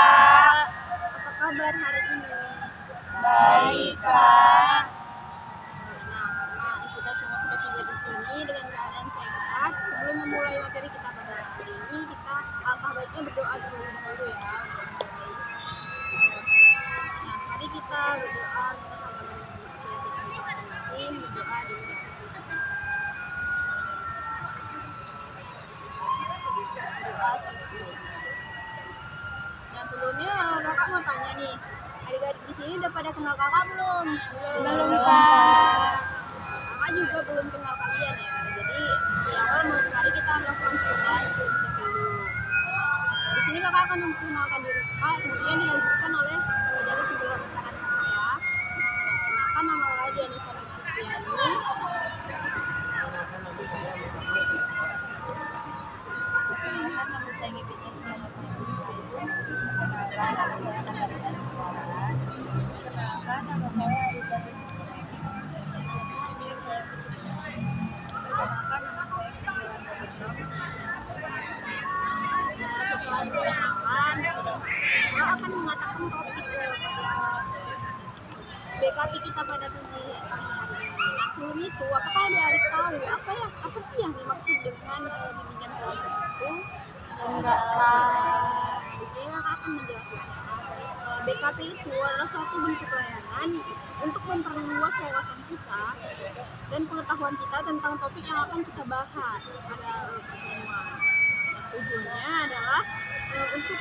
Kak. Apa kabar hari ini? Baik, Kak. Nah, karena kita semua sudah tiba di sini dengan keadaan sehat, sebelum memulai materi kita pada hari ini, kita alangkah baiknya berdoa terlebih dahulu ya untuk memulai. Nah, mari kita berdoa menurut agama dan kepercayaan kita masing-masing, berdoa dulu. Berdoa selesai. Yang sebelumnya kakak mau tanya nih, adik-adik di sini udah pada kenal kakak belum? Belum, Kak. Kakak juga belum kenal kalian ya. Jadi di awal mari kita melakukan perkenalan terlebih dahulu. Nah, di sini kakak akan memperkenalkan diri kakak, kemudian dilanjutkan oleh dari sebelah kanan kakak ya. Nah, kenalkan nama kakak Janisa Nurfitriani. Perkenalkan, nama saya Gipita Sugana Perkenalkan, nama saya Katarina Sugana. Perkenalkan, nama saya Arita Besuci. Perkenalkan, nama saya Kejuan Bogor. Nah, setelah perkenalan, kakak akan mengatakan topik pada BKP kita pada pagi hari ini. Nah, sebelum itu, apakah adik-adik tahu apa sih yang dimaksud dengan bimbingan kelompok itu? Enggak, Kak. Di sini kakak akan menjelaskan ya. BKP itu adalah suatu bentuk layanan untuk memperluas wawasan kita dan pengetahuan kita tentang topik yang akan kita bahas pada pertemuan. Tujuannya adalah untuk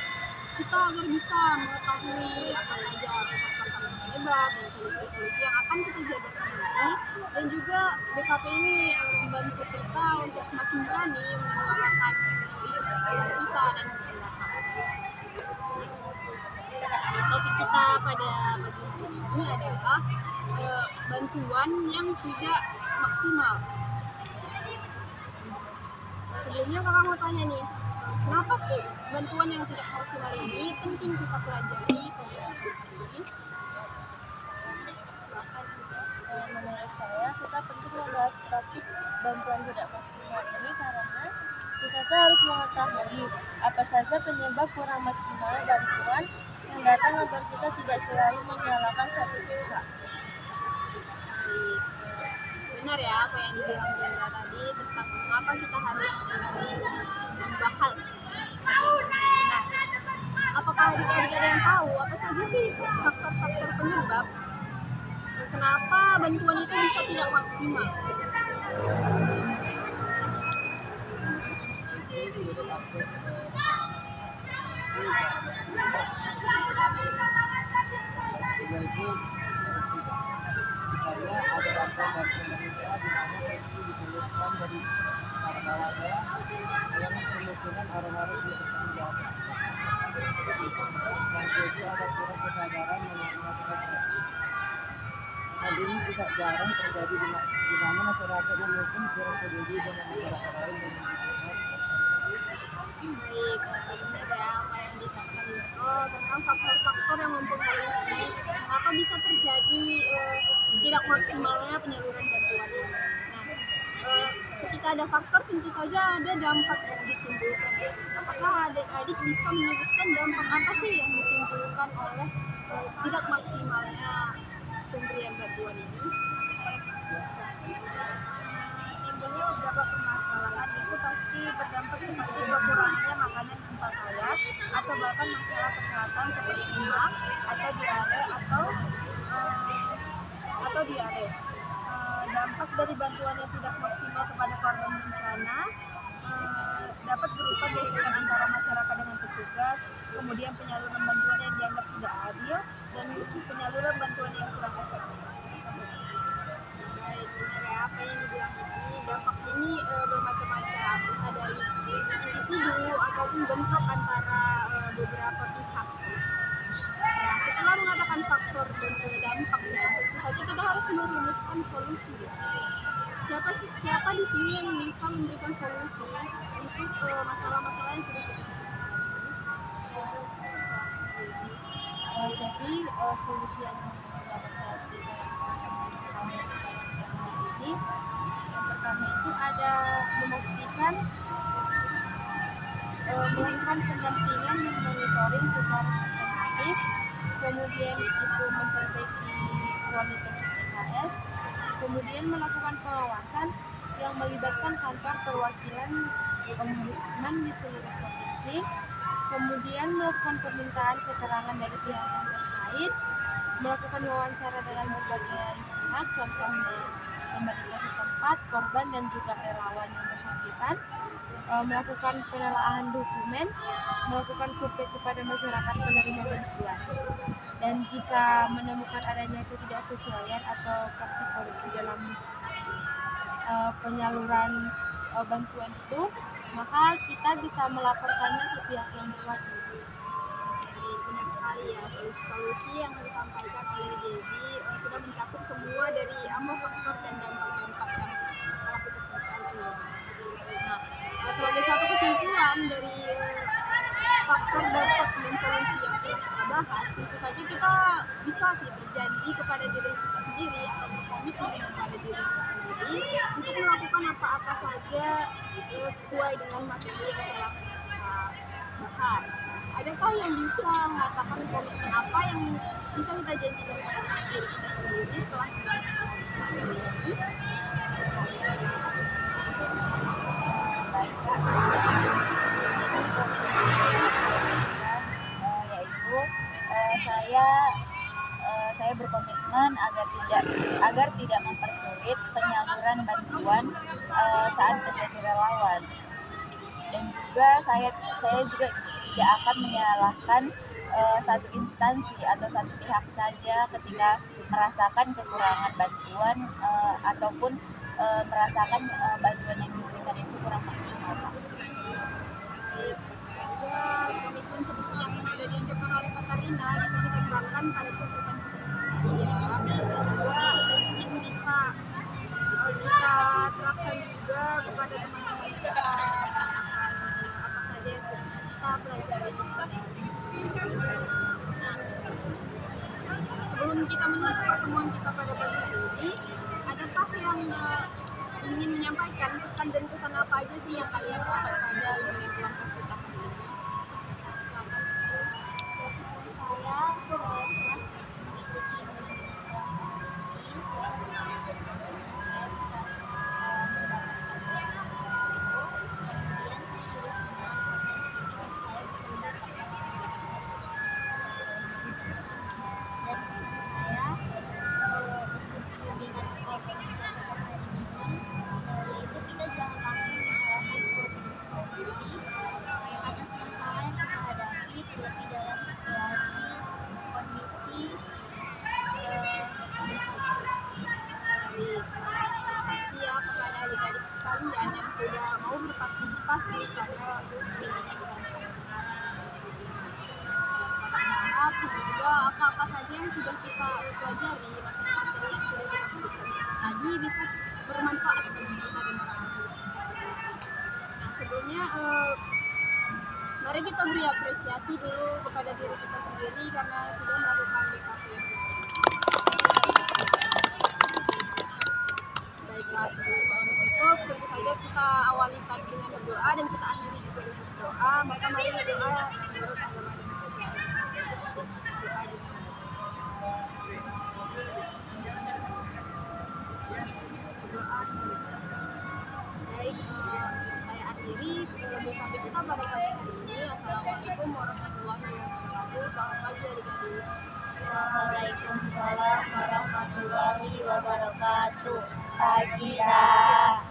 kita agar bisa mengetahui apa saja faktor-faktor penyebab dan solusi-solusi yang akan kita jabarkan nanti, dan juga BKP ini membantu kita untuk semakin berani menyuarakan isi pikiran kita dan pendapat. Topik kita pada pagi hari ini adalah bantuan yang tidak maksimal. Sebelumnya kakak mau tanya nih, kenapa sih bantuan yang tidak maksimal ini penting kita pelajari pada hari ini? Silahkan. Menurut saya, kita penting membahas topik bantuan tidak maksimal ini karena kita tuh harus mengetahui apa saja penyebab kurang maksimal bantuan yang datang agar kita tidak selalu menyalahkan satu pihak. Baik. Benar ya apa yang dibilang Dinda tadi tentang mengapa kita harus membahas. Nah, apakah adik-adik ada yang tahu apa saja sih faktor-faktor penyebab kenapa bantuan itu bisa tidak maksimal? Yaitu misalnya ada bantuan dari pemerintah di mana itu disalurkan dari para warga yang kemungkinan orang-orang di bertanggung jawab. Dan itu ada kurang kesadaran mengenai proses. Hal ini tidak jarang terjadi di mana masyarakat yang mungkin kurang peduli dengan masyarakat lain dan Baik, benar ya apa yang dikatakan Yusro tentang faktor-faktor yang mempengaruhi mengapa bisa terjadi tidak maksimalnya penyaluran bantuan ini. Nah, ketika ada faktor tentu saja ada dampak yang ditimbulkan. Apakah adik-adik bisa menyebutkan dampak apa sih yang ditimbulkan oleh tidak maksimalnya pemberian bantuan ini? Timbulnya beberapa permasalahan itu pasti berdampak seperti kekurangannya makanan tempat layak atau bahkan masalah kesehatan seperti demam atau diare atau diare. Dampak dari bantuan yang tidak maksimal kepada korban bencana dapat berupa gesekan antara masyarakat dengan petugas, kemudian penyaluran bantuan yang dianggap tidak adil, dan penyaluran bantuan yang kurang efektif. Baik, benar ya apa yang dibilang ini. Dampak ini bermacam-macam, bisa dari individu ataupun bentrok antara beberapa pihak. Nah, setelah mengatakan faktor dan dampaknya, tentu saja kita harus merumuskan solusi. Siapa di sini yang bisa memberikan solusi untuk masalah-masalah yang sudah kita sebutkan tadi? Jadi solusi yang dapat saya berikan ini, yang pertama itu ada memastikan melakukan pendampingan dan monitoring secara sistematis, kemudian itu memperbaiki kualitas IPKS, kemudian melakukan pengawasan yang melibatkan kantor perwakilan ombudsman di seluruh provinsi, kemudian melakukan permintaan keterangan dari pihak yang terkait, melakukan wawancara dengan berbagai pihak, contohnya pemerintah setempat, korban dan juga relawan yang bersangkutan, melakukan penelaahan dokumen, melakukan survei kepada masyarakat penerima bantuan. Dan jika menemukan adanya ketidaksesuaian atau praktik korupsi dalam penyaluran bantuan itu, maka kita bisa melaporkannya ke pihak yang berwajib. Benar sekali ya, solusi-solusi yang disampaikan oleh Debbie sudah mencakup semua dari faktor dan dampak-dampak yang telah kita sebutkan sebelumnya. Nah, sebagai satu kesimpulan dari faktor, dampak, dan solusi yang telah kita bahas, tentu saja kita bisa sih berjanji kepada diri kita sendiri atau berkomitmen kepada diri kita sendiri untuk melakukan apa-apa saja sesuai dengan materi yang telah kita bahas. Adakah yang bisa mengatakan komitmen apa yang bisa kita janjikan kepada diri kita sendiri setelah kita materi ini? Baik Kak, ini komitmen yaitu saya berkomitmen agar tidak mempersulit penyaluran bantuan saat menjadi relawan, dan juga saya juga tidak akan menyalahkan satu instansi atau satu pihak saja ketika merasakan kekurangan bantuan ataupun merasakan bantuan yang diberikan itu kurang maksimal. Semoga komitmen seperti yang sudah diucapkan oleh Katarina bisa kita terapkan pada kehidupan kita sehari-hari ya, dan juga mungkin bisa kita terapkan juga kepada teman-teman kita yang akan apa saja yang sudah kita pelajari pada sebelum kita menutup pertemuan kita pada pagi hari ini, adakah yang ingin menyampaikan pesan dan kesan apa aja sih yang kalian dapat pada unit kelompok kita hari ini? Silakan. Saya setelah mengikuti kelompok ini, saya bisa mendapatkan kemudian saya tulis dengan potensi yang saya bisa mendapatkan dan pesan saya untuk pembinaan kelompok yaitu kita jangan langsung menyalahkan solusi atas masalah yang kita hadapi, terlebih dalam situasi kondisi Siap kepada adik-adik sekalian yang sudah mau berpartisipasi pada bimbingan kelompok. Maaf, semoga apa-apa saja yang sudah kita pelajari, materi-materi yang sudah kita sebutkan tadi bisa bermanfaat bagi kita dan orang-orang di sekitar kita. Nah, sebelumnya mari kita beri apresiasi dulu kepada diri kita sendiri karena sudah melakukan BKP. Baiklah, sebelum menutup, tentu saja kita awali tadi dengan berdoa dan kita akhiri juga dengan berdoa. Maka mari berdoa menurut agama dan kepercayaan. Doa dengan berdoa selesai. Baik, saya akhiri BKP kita pada pagi hari ini. Assalamualaikum warahmatullahi wabarakatuh. Selamat pagi adik-adik. Waalaikumsalam warahmatullahi wabarakatuh. Pagi Kak.